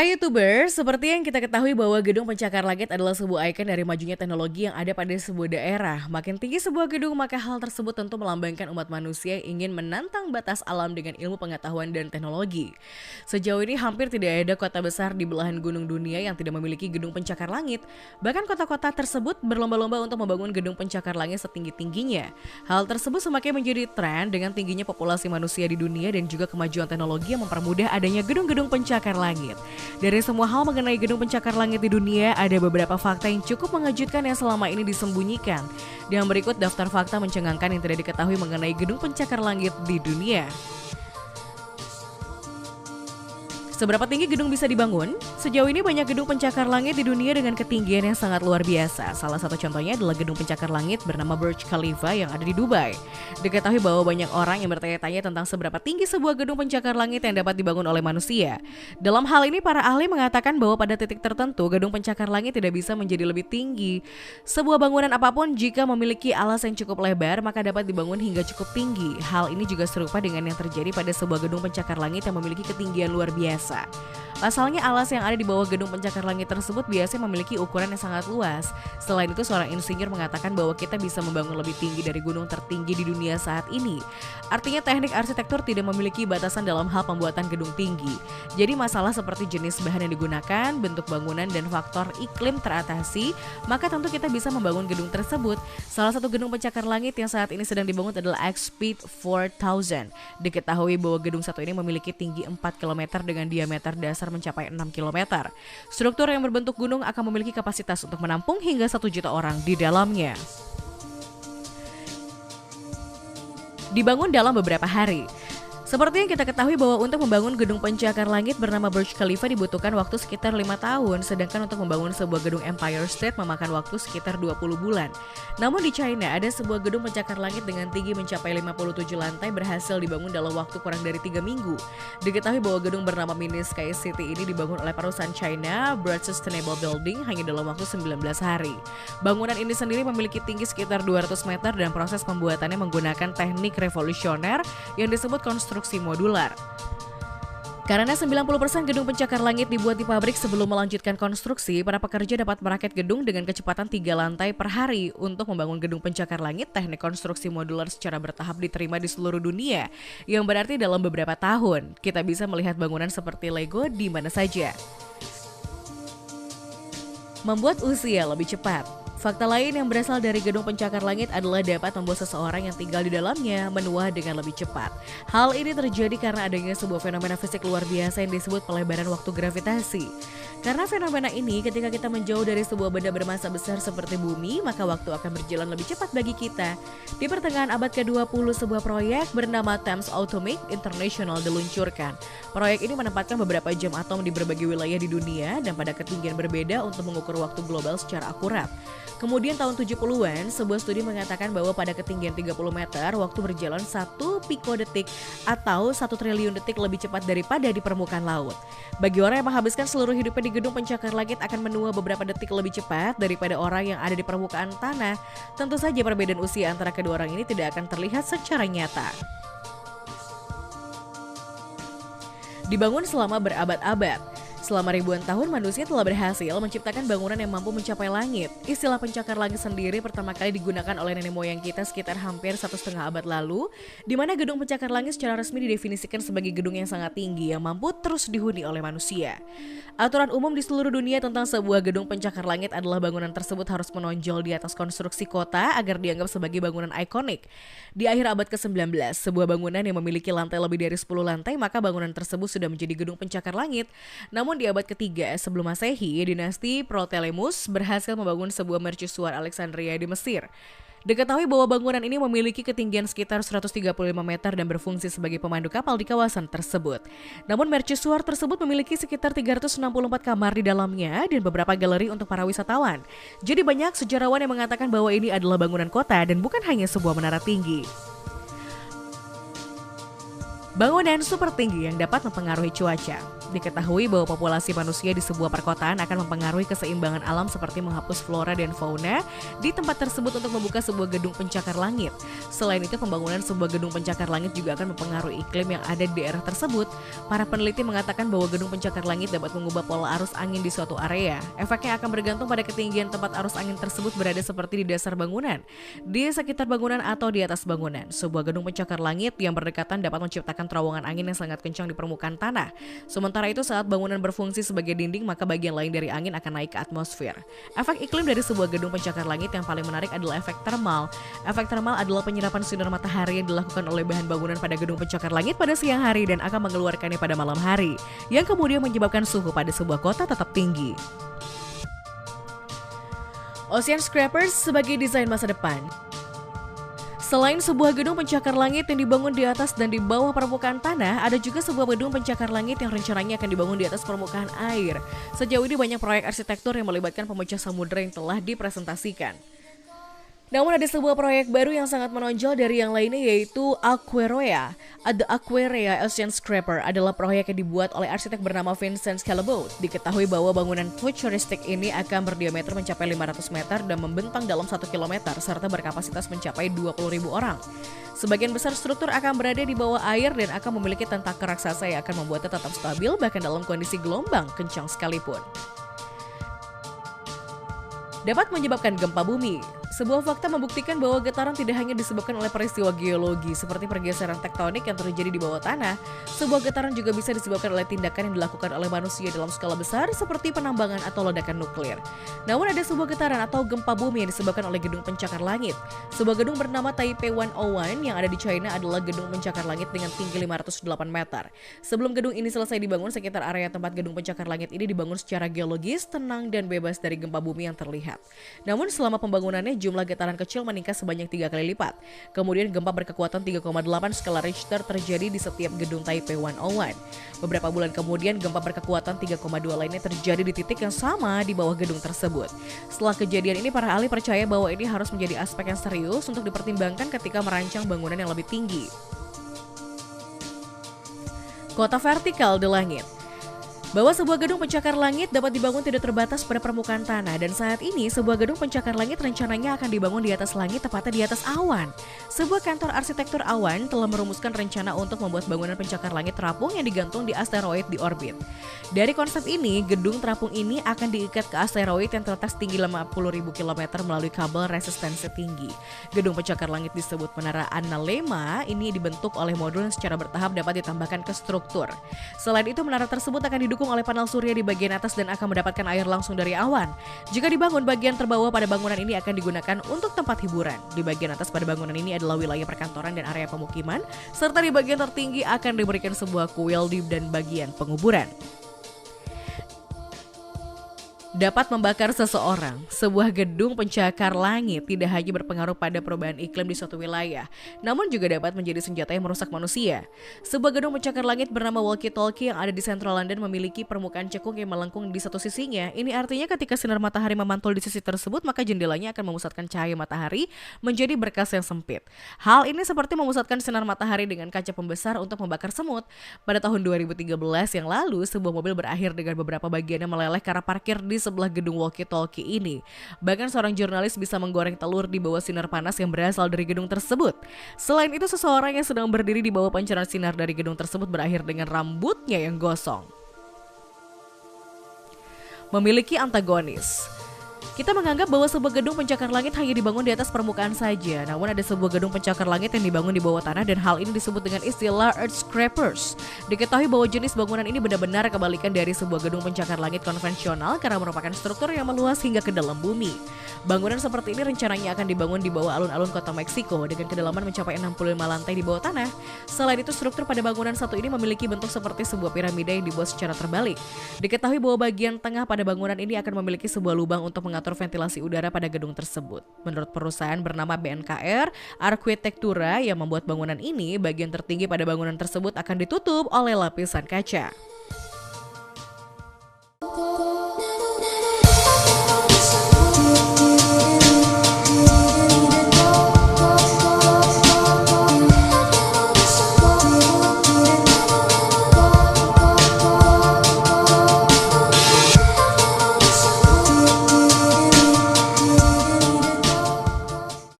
Hai YouTuber, seperti yang kita ketahui bahwa gedung pencakar langit adalah sebuah ikon dari majunya teknologi yang ada pada sebuah daerah. Makin tinggi sebuah gedung, maka hal tersebut tentu melambangkan umat manusia yang ingin menantang batas alam dengan ilmu pengetahuan dan teknologi. Sejauh ini hampir tidak ada kota besar di belahan gunung dunia yang tidak memiliki gedung pencakar langit. Bahkan kota-kota tersebut berlomba-lomba untuk membangun gedung pencakar langit setinggi-tingginya. Hal tersebut semakin menjadi tren dengan tingginya populasi manusia di dunia dan juga kemajuan teknologi yang mempermudah adanya gedung-gedung pencakar langit. Dari semua hal mengenai gedung pencakar langit di dunia, ada beberapa fakta yang cukup mengejutkan yang selama ini disembunyikan. Yang berikut daftar fakta mencengangkan yang tidak diketahui mengenai gedung pencakar langit di dunia. Seberapa tinggi gedung bisa dibangun? Sejauh ini banyak gedung pencakar langit di dunia dengan ketinggian yang sangat luar biasa. Salah satu contohnya adalah gedung pencakar langit bernama Burj Khalifa yang ada di Dubai. Diketahui bahwa banyak orang yang bertanya-tanya tentang seberapa tinggi sebuah gedung pencakar langit yang dapat dibangun oleh manusia. Dalam hal ini para ahli mengatakan bahwa pada titik tertentu gedung pencakar langit tidak bisa menjadi lebih tinggi. Sebuah bangunan apapun jika memiliki alas yang cukup lebar maka dapat dibangun hingga cukup tinggi. Hal ini juga serupa dengan yang terjadi pada sebuah gedung pencakar langit yang memiliki ketinggian luar biasa. Pasalnya alas yang ada di bawah gedung pencakar langit tersebut biasanya memiliki ukuran yang sangat luas. Selain itu seorang insinyur mengatakan bahwa kita bisa membangun lebih tinggi dari gunung tertinggi di dunia saat ini. Artinya teknik arsitektur tidak memiliki batasan dalam hal pembuatan gedung tinggi. Jadi masalah seperti jenis bahan yang digunakan, bentuk bangunan dan faktor iklim teratasi, maka tentu kita bisa membangun gedung tersebut. Salah satu gedung pencakar langit yang saat ini sedang dibangun adalah X-Speed 4000. Diketahui bahwa gedung satu ini memiliki tinggi 4 km dengan diameter dasar mencapai 6 km. Struktur yang berbentuk gunung akan memiliki kapasitas untuk menampung hingga 1 juta orang di dalamnya. Dibangun dalam beberapa hari. Seperti yang kita ketahui bahwa untuk membangun gedung pencakar langit bernama Burj Khalifa dibutuhkan waktu sekitar 5 tahun, sedangkan untuk membangun sebuah gedung Empire State memakan waktu sekitar 20 bulan. Namun di China ada sebuah gedung pencakar langit dengan tinggi mencapai 57 lantai berhasil dibangun dalam waktu kurang dari 3 minggu. Diketahui bahwa gedung bernama Mini Sky City ini dibangun oleh perusahaan China Broad Sustainable Building hanya dalam waktu 19 hari. Bangunan ini sendiri memiliki tinggi sekitar 200 meter dan proses pembuatannya menggunakan teknik revolusioner yang disebut konstruksi modular. Karena 90% gedung pencakar langit dibuat di pabrik sebelum melanjutkan konstruksi, para pekerja dapat merakit gedung dengan kecepatan 3 lantai per hari. Untuk membangun gedung pencakar langit, teknik konstruksi modular secara bertahap diterima di seluruh dunia, yang berarti dalam beberapa tahun, kita bisa melihat bangunan seperti Lego di mana saja. Membuat usia lebih cepat. Fakta lain yang berasal dari gedung pencakar langit adalah dapat membuat seseorang yang tinggal di dalamnya menua dengan lebih cepat. Hal ini terjadi karena adanya sebuah fenomena fisik luar biasa yang disebut pelebaran waktu gravitasi. Karena fenomena ini, ketika kita menjauh dari sebuah benda bermassa besar seperti bumi, maka waktu akan berjalan lebih cepat bagi kita. Di pertengahan abad ke-20, sebuah proyek bernama Thames Atomic International diluncurkan. Proyek ini menempatkan beberapa jam atom di berbagai wilayah di dunia dan pada ketinggian berbeda untuk mengukur waktu global secara akurat. Kemudian tahun 70-an, sebuah studi mengatakan bahwa pada ketinggian 30 meter, waktu berjalan 1 pikodetik atau 1 triliun detik lebih cepat daripada di permukaan laut. Bagi orang yang menghabiskan seluruh hidupnya di gedung pencakar langit akan menua beberapa detik lebih cepat daripada orang yang ada di permukaan tanah. Tentu saja perbedaan usia antara kedua orang ini tidak akan terlihat secara nyata. Dibangun selama berabad-abad. Selama ribuan tahun manusia telah berhasil menciptakan bangunan yang mampu mencapai langit. Istilah pencakar langit sendiri pertama kali digunakan oleh nenek moyang kita sekitar hampir 1,5 abad lalu, di mana gedung pencakar langit secara resmi didefinisikan sebagai gedung yang sangat tinggi yang mampu terus dihuni oleh manusia. Aturan umum di seluruh dunia tentang sebuah gedung pencakar langit adalah bangunan tersebut harus menonjol di atas konstruksi kota agar dianggap sebagai bangunan ikonik. Di akhir abad ke-19, sebuah bangunan yang memiliki lantai lebih dari 10 lantai, maka bangunan tersebut sudah menjadi gedung pencakar langit. Namun di abad ketiga sebelum Masehi, dinasti Ptolemus berhasil membangun sebuah mercusuar Alexandria di Mesir. Diketahui bahwa bangunan ini memiliki ketinggian sekitar 135 meter dan berfungsi sebagai pemandu kapal di kawasan tersebut. Namun mercusuar tersebut memiliki sekitar 364 kamar di dalamnya dan beberapa galeri untuk para wisatawan. Jadi banyak sejarawan yang mengatakan bahwa ini adalah bangunan kota dan bukan hanya sebuah menara tinggi. Bangunan super tinggi yang dapat mempengaruhi cuaca. Diketahui bahwa populasi manusia di sebuah perkotaan akan mempengaruhi keseimbangan alam seperti menghapus flora dan fauna di tempat tersebut untuk membuka sebuah gedung pencakar langit. Selain itu, pembangunan sebuah gedung pencakar langit juga akan mempengaruhi iklim yang ada di daerah tersebut. Para peneliti mengatakan bahwa gedung pencakar langit dapat mengubah pola arus angin di suatu area. Efeknya akan bergantung pada ketinggian tempat arus angin tersebut berada seperti di dasar bangunan, di sekitar bangunan atau di atas bangunan. Sebuah gedung pencakar langit yang berdekatan dapat menciptakan terowongan angin yang sangat kencang di permukaan tanah. Sementara itu, saat bangunan berfungsi sebagai dinding, maka bagian lain dari angin akan naik ke atmosfer. Efek iklim dari sebuah gedung pencakar langit yang paling menarik adalah efek termal. Efek termal adalah penyerapan sinar matahari yang dilakukan oleh bahan bangunan pada gedung pencakar langit pada siang hari dan akan mengeluarkannya pada malam hari, yang kemudian menyebabkan suhu pada sebuah kota tetap tinggi. Ocean Scrapers sebagai desain masa depan. Selain sebuah gedung pencakar langit yang dibangun di atas dan di bawah permukaan tanah, ada juga sebuah gedung pencakar langit yang rencananya akan dibangun di atas permukaan air. Sejauh ini banyak proyek arsitektur yang melibatkan pemecah samudera yang telah dipresentasikan. Namun ada sebuah proyek baru yang sangat menonjol dari yang lainnya, yaitu Aquarea. The Aquarea Ocean Scraper adalah proyek yang dibuat oleh arsitek bernama Vincent Scalabot. Diketahui bahwa bangunan futuristik ini akan berdiameter mencapai 500 meter dan membentang dalam 1 km serta berkapasitas mencapai 20.000 orang. Sebagian besar struktur akan berada di bawah air dan akan memiliki tentakel raksasa yang akan membuatnya tetap stabil bahkan dalam kondisi gelombang kencang sekalipun. Dapat menyebabkan gempa bumi. Sebuah fakta membuktikan bahwa getaran tidak hanya disebabkan oleh peristiwa geologi seperti pergeseran tektonik yang terjadi di bawah tanah. Sebuah getaran juga bisa disebabkan oleh tindakan yang dilakukan oleh manusia dalam skala besar seperti penambangan atau ledakan nuklir. Namun ada sebuah getaran atau gempa bumi yang disebabkan oleh gedung pencakar langit. Sebuah gedung bernama Taipei 101 yang ada di China adalah gedung pencakar langit dengan tinggi 508 meter. Sebelum gedung ini selesai dibangun, sekitar area tempat gedung pencakar langit ini dibangun secara geologis, tenang dan bebas dari gempa bumi yang terlihat. Namun selama pembangunannya, jumlah getaran kecil meningkat sebanyak 3 kali lipat. Kemudian gempa berkekuatan 3,8 skala Richter terjadi di setiap gedung Taipei 101. Beberapa bulan kemudian gempa berkekuatan 3,2 lainnya terjadi di titik yang sama di bawah gedung tersebut. Setelah kejadian ini, para ahli percaya bahwa ini harus menjadi aspek yang serius untuk dipertimbangkan ketika merancang bangunan yang lebih tinggi. Kota vertikal di langit. Bahwa sebuah gedung pencakar langit dapat dibangun tidak terbatas pada permukaan tanah, dan saat ini sebuah gedung pencakar langit rencananya akan dibangun di atas langit, tepatnya di atas awan. Sebuah kantor arsitektur awan telah merumuskan rencana untuk membuat bangunan pencakar langit terapung yang digantung di asteroid di orbit. Dari konsep ini, gedung terapung ini akan diikat ke asteroid yang terletak setinggi 50.000 km melalui kabel resistensi tinggi. Gedung pencakar langit disebut Menara Analemma. Ini dibentuk oleh modul yang secara bertahap dapat ditambahkan ke struktur. Selain itu, menara tersebut akan didukung oleh panel surya di bagian atas dan akan mendapatkan air langsung dari awan. Jika dibangun, bagian terbawah pada bangunan ini akan digunakan untuk tempat hiburan. Di bagian atas pada bangunan ini adalah wilayah perkantoran dan area pemukiman, serta di bagian tertinggi akan diberikan sebuah kuil dan bagian penguburan. Dapat membakar seseorang. Sebuah gedung pencakar langit tidak hanya berpengaruh pada perubahan iklim di suatu wilayah, namun juga dapat menjadi senjata yang merusak manusia. Sebuah gedung pencakar langit bernama Walkie Talkie yang ada di Central London memiliki permukaan cekung yang melengkung di satu sisinya. Ini artinya ketika sinar matahari memantul di sisi tersebut, maka jendelanya akan memusatkan cahaya matahari menjadi berkas yang sempit. Hal ini seperti memusatkan sinar matahari dengan kaca pembesar untuk membakar semut. Pada tahun 2013 yang lalu, sebuah mobil berakhir dengan beberapa bagiannya meleleh karena parkir di sebelah gedung Walkie Talkie ini. Bahkan seorang jurnalis bisa menggoreng telur di bawah sinar panas yang berasal dari gedung tersebut. Selain itu, seseorang yang sedang berdiri di bawah pancaran sinar dari gedung tersebut berakhir dengan rambutnya yang gosong. Memiliki antagonis. Kita menganggap bahwa sebuah gedung pencakar langit hanya dibangun di atas permukaan saja. Namun ada sebuah gedung pencakar langit yang dibangun di bawah tanah, dan hal ini disebut dengan istilah earth scrapers. Diketahui bahwa jenis bangunan ini benar-benar kebalikan dari sebuah gedung pencakar langit konvensional karena merupakan struktur yang meluas hingga ke dalam bumi. Bangunan seperti ini rencananya akan dibangun di bawah alun-alun kota Meksiko dengan kedalaman mencapai 65 lantai di bawah tanah. Selain itu, struktur pada bangunan satu ini memiliki bentuk seperti sebuah piramida yang dibuat secara terbalik. Diketahui bahwa bagian tengah pada bangunan ini akan memiliki sebuah lubang untuk mengatur ventilasi udara pada gedung tersebut. Menurut perusahaan bernama BNKR Arquitectura yang membuat bangunan ini, bagian tertinggi pada bangunan tersebut akan ditutup oleh lapisan kaca.